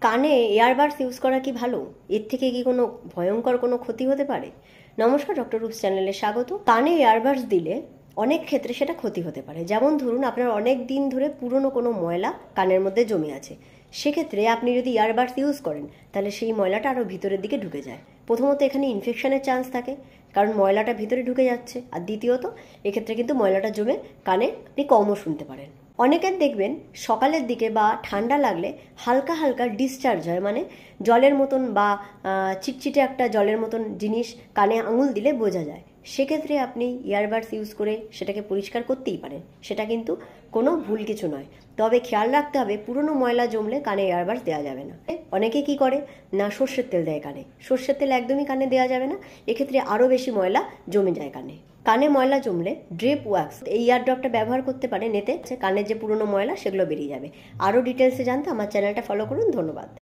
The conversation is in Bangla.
কানে এয়ারবাডস ইউজ করা কি ভালো? এর থেকে কি কোনো ভয়ঙ্কর কোনো ক্ষতি হতে পারে? নমস্কার, ডক্টর রূপস চ্যানেলে স্বাগত। কানে এয়ারবাডস দিলে অনেক ক্ষেত্রে সেটা ক্ষতি হতে পারে। যেমন ধরুন, আপনার অনেক দিন ধরে পুরনো কোনো ময়লা কানের মধ্যে জমে আছে, সেক্ষেত্রে আপনি যদি ইয়ারবাডস ইউজ করেন তাহলে সেই ময়লাটা আরও ভিতরের দিকে ঢুকে যায়। প্রথমত এখানে ইনফেকশনের চান্স থাকে, কারণ ময়লাটা ভিতরে ঢুকে যাচ্ছে। আর দ্বিতীয়ত, এক্ষেত্রে কিন্তু ময়লাটা জমে কানে আপনি কমও শুনতে পারেন। অনেকের দেখবেন সকালের দিকে বা ঠান্ডা লাগলে হালকা হালকা ডিসচার্জ হয়, মানে জলের মতন বা চিটচিটে একটা জলের মতন জিনিস কানে আঙুল দিলে বোঝা যায়। সেক্ষেত্রে আপনি ইয়ারবাডস ইউজ করে সেটাকে পরিষ্কার করতেই পারেন, সেটা কিন্তু কোনো ভুল কিছু নয়। তবে খেয়াল রাখতে হবে, পুরনো ময়লা জমলে কানে ইয়ারবাডস দেওয়া যাবে না। অনেকে কি করে না, সর্ষের তেল দেয় কানে। সর্ষের তেল একদমই কানে দেওয়া যাবে না, এক্ষেত্রে আরও বেশি ময়লা জমে যায় কানে। কানে ময়লা জমলে ড্রেপ ওয়াক্স এই ইয়ার ড্রপটা ব্যবহার করতে পারেন, এতে কানের যে পুরনো ময়লা সেগুলো বেরিয়ে যাবে। আরও ডিটেলসে জানতে আমার চ্যানেলটা ফলো করুন। ধন্যবাদ।